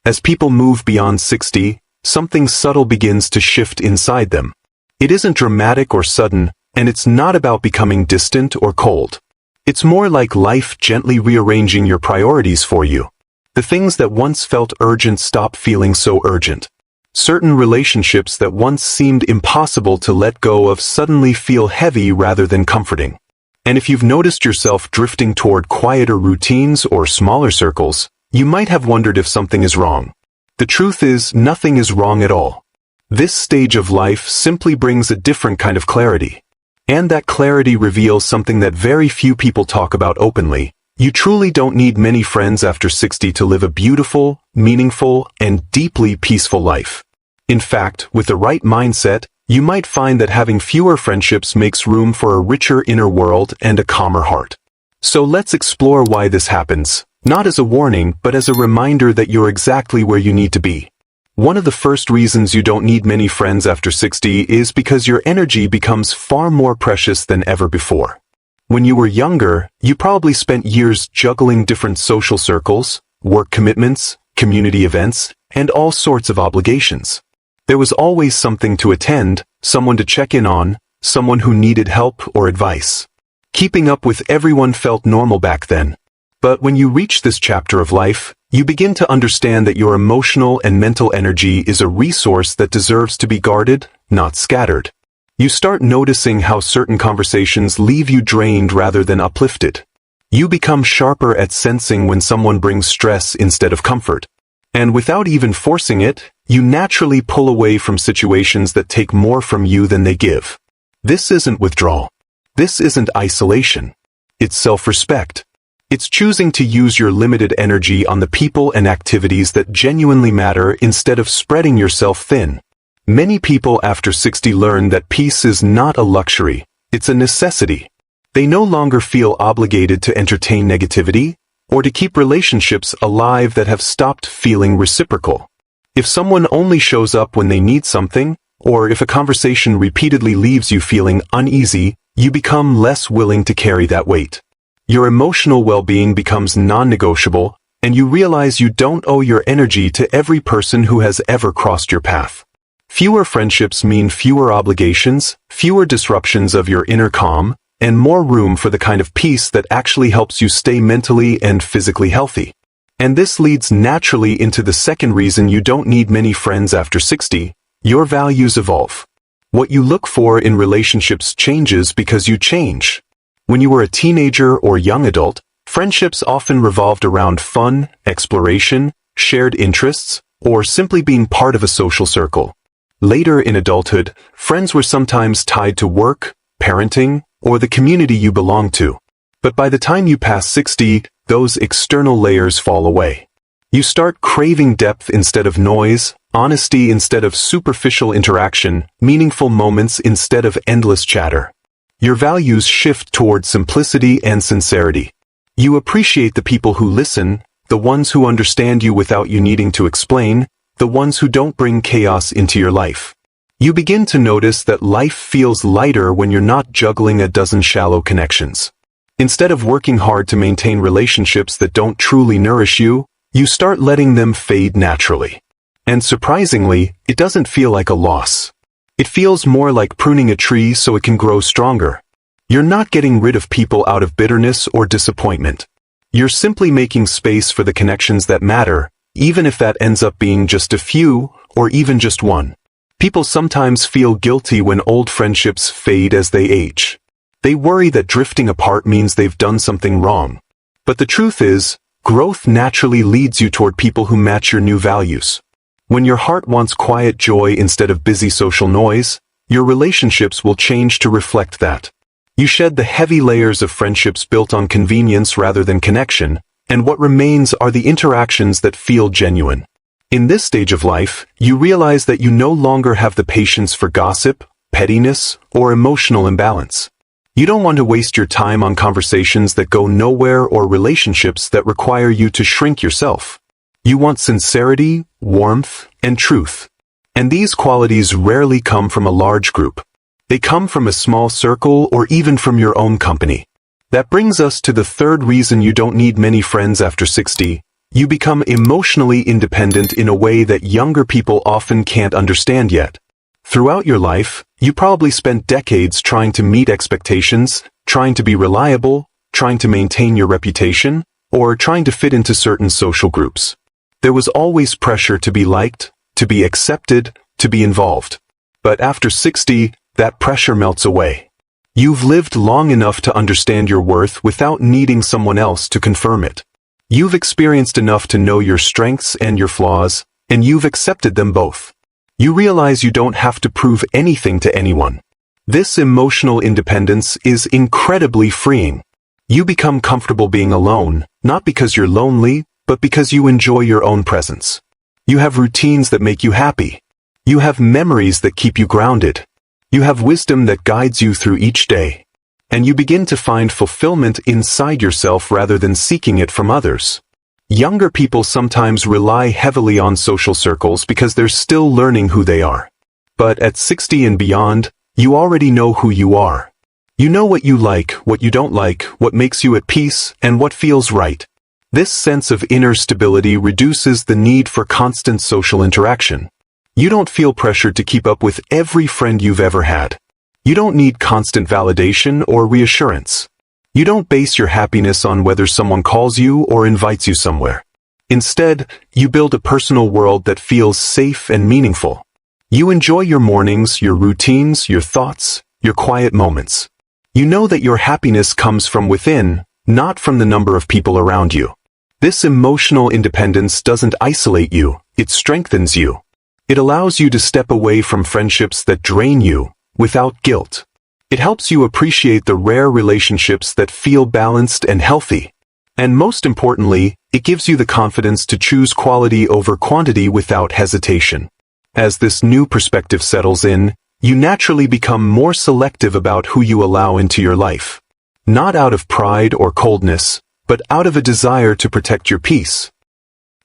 As people move beyond 60, something subtle begins to shift inside them. It isn't dramatic or sudden, and it's not about becoming distant or cold. It's more like life gently rearranging your priorities for you. The things that once felt urgent stop feeling so urgent. Certain relationships that once seemed impossible to let go of suddenly feel heavy rather than comforting. And if you've noticed yourself drifting toward quieter routines or smaller circles, you might have wondered if something is wrong. The truth is, nothing is wrong at all. This stage of life simply brings a different kind of clarity. And that clarity reveals something that very few people talk about openly. You truly don't need many friends after 60 to live a beautiful, meaningful, and deeply peaceful life. In fact, with the right mindset, you might find that having fewer friendships makes room for a richer inner world and a calmer heart. So let's explore why this happens, not as a warning, but as a reminder that you're exactly where you need to be. One of the first reasons you don't need many friends after 60 is because your energy becomes far more precious than ever before. When you were younger, you probably spent years juggling different social circles, work commitments, community events, and all sorts of obligations. There was always something to attend, someone to check in on, someone who needed help or advice. Keeping up with everyone felt normal back then. But when you reach this chapter of life, you begin to understand that your emotional and mental energy is a resource that deserves to be guarded, not scattered. You start noticing how certain conversations leave you drained rather than uplifted. You become sharper at sensing when someone brings stress instead of comfort. And without even forcing it, you naturally pull away from situations that take more from you than they give. This isn't withdrawal. This isn't isolation. It's self-respect. It's choosing to use your limited energy on the people and activities that genuinely matter instead of spreading yourself thin. Many people after 60 learn that peace is not a luxury, it's a necessity. They no longer feel obligated to entertain negativity, or to keep relationships alive that have stopped feeling reciprocal. If someone only shows up when they need something, or if a conversation repeatedly leaves you feeling uneasy, you become less willing to carry that weight. Your emotional well-being becomes non-negotiable, and you realize you don't owe your energy to every person who has ever crossed your path. Fewer friendships mean fewer obligations, fewer disruptions of your inner calm, and more room for the kind of peace that actually helps you stay mentally and physically healthy. And this leads naturally into the second reason you don't need many friends after 60, your values evolve. What you look for in relationships changes because you change. When you were a teenager or young adult, friendships often revolved around fun, exploration, shared interests, or simply being part of a social circle. Later in adulthood, friends were sometimes tied to work, parenting, or the community you belong to. But by the time you pass 60, those external layers fall away. You start craving depth instead of noise, honesty instead of superficial interaction, meaningful moments instead of endless chatter. Your values shift toward simplicity and sincerity. You appreciate the people who listen, the ones who understand you without you needing to explain, the ones who don't bring chaos into your life. You begin to notice that life feels lighter when you're not juggling a dozen shallow connections. Instead of working hard to maintain relationships that don't truly nourish you, you start letting them fade naturally. And surprisingly, it doesn't feel like a loss. It feels more like pruning a tree so it can grow stronger. You're not getting rid of people out of bitterness or disappointment. You're simply making space for the connections that matter, even if that ends up being just a few, or even just one. People sometimes feel guilty when old friendships fade as they age. They worry that drifting apart means they've done something wrong. But the truth is, growth naturally leads you toward people who match your new values. When your heart wants quiet joy instead of busy social noise, your relationships will change to reflect that. You shed the heavy layers of friendships built on convenience rather than connection, and what remains are the interactions that feel genuine. In this stage of life, you realize that you no longer have the patience for gossip, pettiness, or emotional imbalance. You don't want to waste your time on conversations that go nowhere or relationships that require you to shrink yourself. You want sincerity, warmth, and truth. And these qualities rarely come from a large group. They come from a small circle or even from your own company. That brings us to the third reason you don't need many friends after 60, You become emotionally independent in a way that younger people often can't understand yet. Throughout your life, you probably spent decades trying to meet expectations, trying to be reliable, trying to maintain your reputation, or trying to fit into certain social groups. There was always pressure to be liked, to be accepted, to be involved. But after 60, that pressure melts away. You've lived long enough to understand your worth without needing someone else to confirm it. You've experienced enough to know your strengths and your flaws, and you've accepted them both. You realize you don't have to prove anything to anyone. This emotional independence is incredibly freeing. You become comfortable being alone, not because you're lonely, but because you enjoy your own presence. You have routines that make you happy. You have memories that keep you grounded. You have wisdom that guides you through each day. And you begin to find fulfillment inside yourself rather than seeking it from others. Younger people sometimes rely heavily on social circles because they're still learning who they are. But at 60 and beyond, you already know who you are. You know what you like, what you don't like, what makes you at peace, and what feels right. This sense of inner stability reduces the need for constant social interaction. You don't feel pressured to keep up with every friend you've ever had. You don't need constant validation or reassurance. You don't base your happiness on whether someone calls you or invites you somewhere. Instead, you build a personal world that feels safe and meaningful. You enjoy your mornings, your routines, your thoughts, your quiet moments. You know that your happiness comes from within, not from the number of people around you. This emotional independence doesn't isolate you, it strengthens you. It allows you to step away from friendships that drain you, without guilt. It helps you appreciate the rare relationships that feel balanced and healthy. And most importantly, it gives you the confidence to choose quality over quantity without hesitation. As this new perspective settles in, you naturally become more selective about who you allow into your life. Not out of pride or coldness, but out of a desire to protect your peace.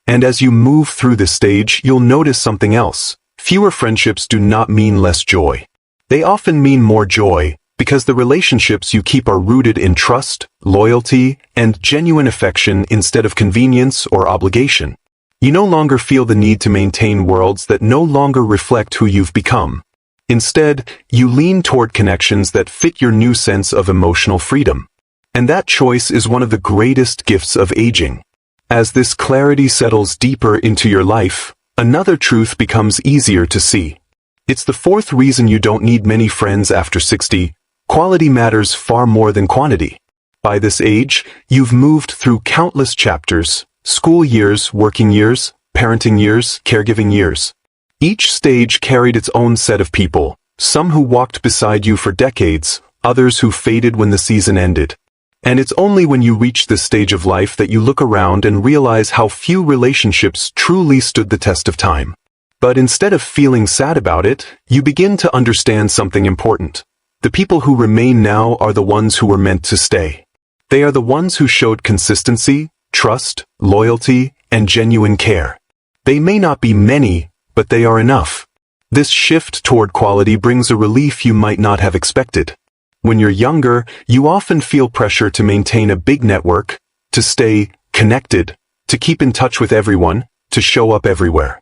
And as you move through this stage, you'll notice something else. Fewer friendships do not mean less joy. They often mean more joy, because the relationships you keep are rooted in trust, loyalty, and genuine affection instead of convenience or obligation. You no longer feel the need to maintain worlds that no longer reflect who you've become. Instead, you lean toward connections that fit your new sense of emotional freedom. And that choice is one of the greatest gifts of aging. As this clarity settles deeper into your life, another truth becomes easier to see. It's the fourth reason you don't need many friends after 60. Quality matters far more than quantity. By this age, you've moved through countless chapters: school years, working years, parenting years, caregiving years. Each stage carried its own set of people, some who walked beside you for decades, others who faded when the season ended. And it's only when you reach this stage of life that you look around and realize how few relationships truly stood the test of time. But instead of feeling sad about it, you begin to understand something important. The people who remain now are the ones who were meant to stay. They are the ones who showed consistency, trust, loyalty, and genuine care. They may not be many, but they are enough. This shift toward quality brings a relief you might not have expected. When you're younger, you often feel pressure to maintain a big network, to stay connected, to keep in touch with everyone, to show up everywhere.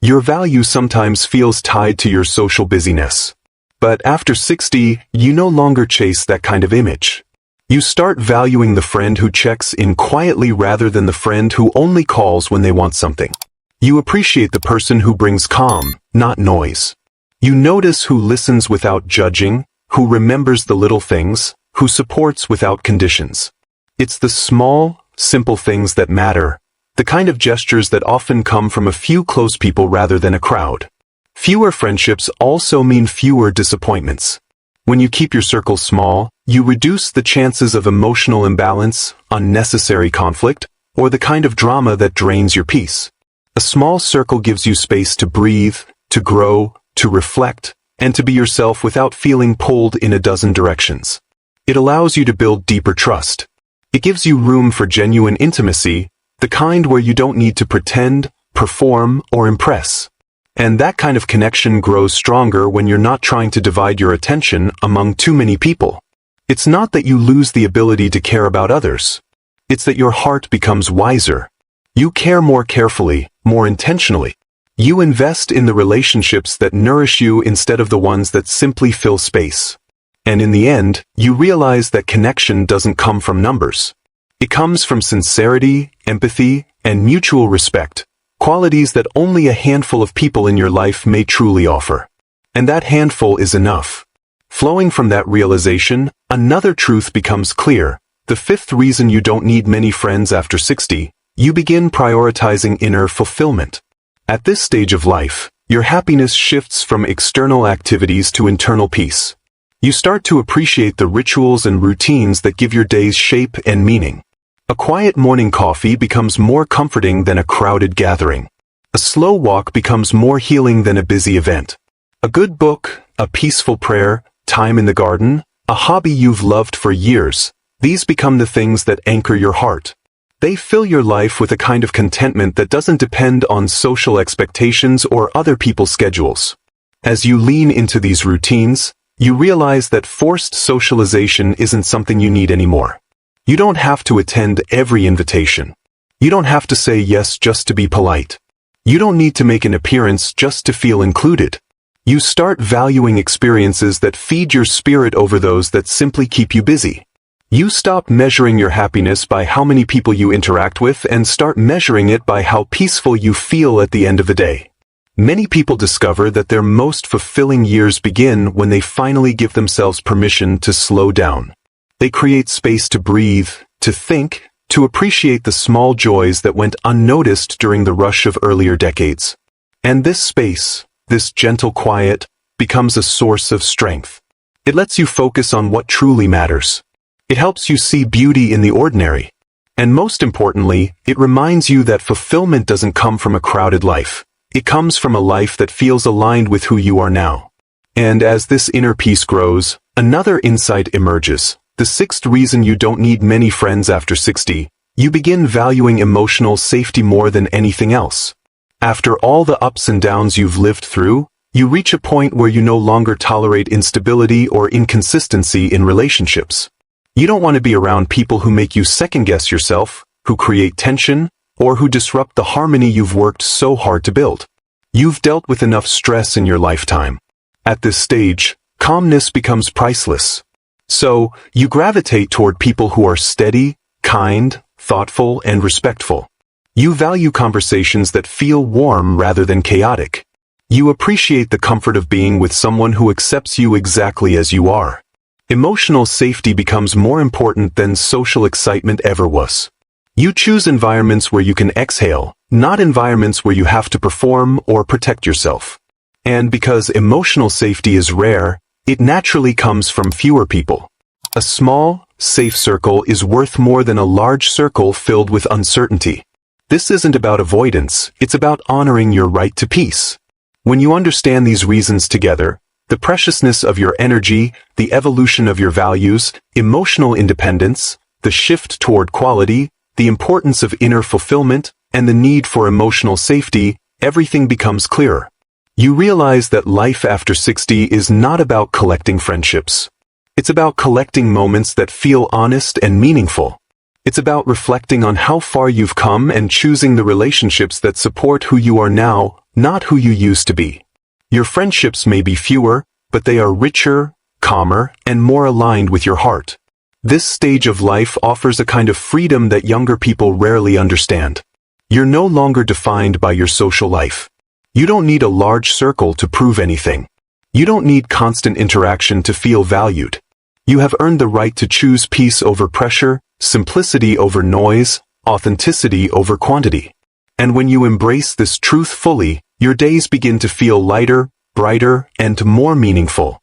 Your value sometimes feels tied to your social busyness. But after 60, you no longer chase that kind of image. You start valuing the friend who checks in quietly rather than the friend who only calls when they want something. You appreciate the person who brings calm, not noise. You notice who listens without judging, who remembers the little things, who supports without conditions. It's the small, simple things that matter, the kind of gestures that often come from a few close people rather than a crowd. Fewer friendships also mean fewer disappointments. When you keep your circle small, you reduce the chances of emotional imbalance, unnecessary conflict, or the kind of drama that drains your peace. A small circle gives you space to breathe, to grow, to reflect, and to be yourself without feeling pulled in a dozen directions. It allows you to build deeper trust. It gives you room for genuine intimacy, the kind where you don't need to pretend, perform, or impress. And that kind of connection grows stronger when you're not trying to divide your attention among too many people. It's not that you lose the ability to care about others. It's that your heart becomes wiser. You care more carefully, more intentionally. You invest in the relationships that nourish you instead of the ones that simply fill space. And in the end, you realize that connection doesn't come from numbers. It comes from sincerity, empathy, and mutual respect, qualities that only a handful of people in your life may truly offer. And that handful is enough. Flowing from that realization, another truth becomes clear. The fifth reason you don't need many friends after 60, you begin prioritizing inner fulfillment. At this stage of life, your happiness shifts from external activities to internal peace. You start to appreciate the rituals and routines that give your days shape and meaning. A quiet morning coffee becomes more comforting than a crowded gathering. A slow walk becomes more healing than a busy event. A good book, a peaceful prayer, time in the garden, a hobby you've loved for years, these become the things that anchor your heart. They fill your life with a kind of contentment that doesn't depend on social expectations or other people's schedules. As you lean into these routines, you realize that forced socialization isn't something you need anymore. You don't have to attend every invitation. You don't have to say yes just to be polite. You don't need to make an appearance just to feel included. You start valuing experiences that feed your spirit over those that simply keep you busy. You stop measuring your happiness by how many people you interact with and start measuring it by how peaceful you feel at the end of the day. Many people discover that their most fulfilling years begin when they finally give themselves permission to slow down. They create space to breathe, to think, to appreciate the small joys that went unnoticed during the rush of earlier decades. And this space, this gentle quiet, becomes a source of strength. It lets you focus on what truly matters. It helps you see beauty in the ordinary. And most importantly, it reminds you that fulfillment doesn't come from a crowded life. It comes from a life that feels aligned with who you are now. And as this inner peace grows, another insight emerges. The sixth reason you don't need many friends after 60, you begin valuing emotional safety more than anything else. After all the ups and downs you've lived through, you reach a point where you no longer tolerate instability or inconsistency in relationships. You don't want to be around people who make you second-guess yourself, who create tension, or who disrupt the harmony you've worked so hard to build. You've dealt with enough stress in your lifetime. At this stage, calmness becomes priceless. So, you gravitate toward people who are steady, kind, thoughtful, and respectful. You value conversations that feel warm rather than chaotic. You appreciate the comfort of being with someone who accepts you exactly as you are. Emotional safety becomes more important than social excitement ever was. You choose environments where you can exhale, not environments where you have to perform or protect yourself. And because emotional safety is rare, it naturally comes from fewer people. A small, safe circle is worth more than a large circle filled with uncertainty. This isn't about avoidance, it's about honoring your right to peace. When you understand these reasons together, the preciousness of your energy, the evolution of your values, emotional independence, the shift toward quality, the importance of inner fulfillment, and the need for emotional safety, everything becomes clearer. You realize that life after 60 is not about collecting friendships. It's about collecting moments that feel honest and meaningful. It's about reflecting on how far you've come and choosing the relationships that support who you are now, not who you used to be. Your friendships may be fewer, but they are richer, calmer, and more aligned with your heart. This stage of life offers a kind of freedom that younger people rarely understand. You're no longer defined by your social life. You don't need a large circle to prove anything. You don't need constant interaction to feel valued. You have earned the right to choose peace over pressure, simplicity over noise, authenticity over quantity. And when you embrace this truth fully, your days begin to feel lighter, brighter, and more meaningful.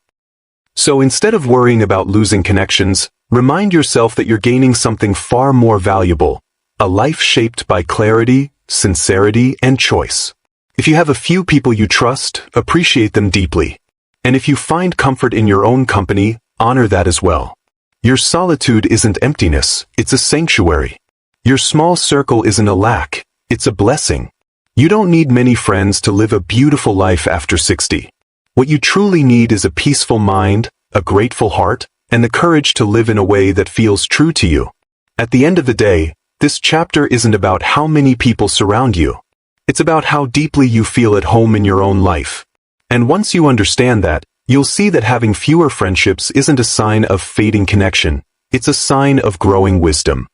So instead of worrying about losing connections, remind yourself that you're gaining something far more valuable, a life shaped by clarity, sincerity, and choice. If you have a few people you trust, appreciate them deeply. And if you find comfort in your own company, honor that as well. Your solitude isn't emptiness, it's a sanctuary. Your small circle isn't a lack, it's a blessing. You don't need many friends to live a beautiful life after 60. What you truly need is a peaceful mind, a grateful heart, and the courage to live in a way that feels true to you. At the end of the day, This chapter isn't about how many people surround you. It's about how deeply you feel at home in your own life. And once you understand that, you'll see that having fewer friendships isn't a sign of fading connection. It's a sign of growing wisdom.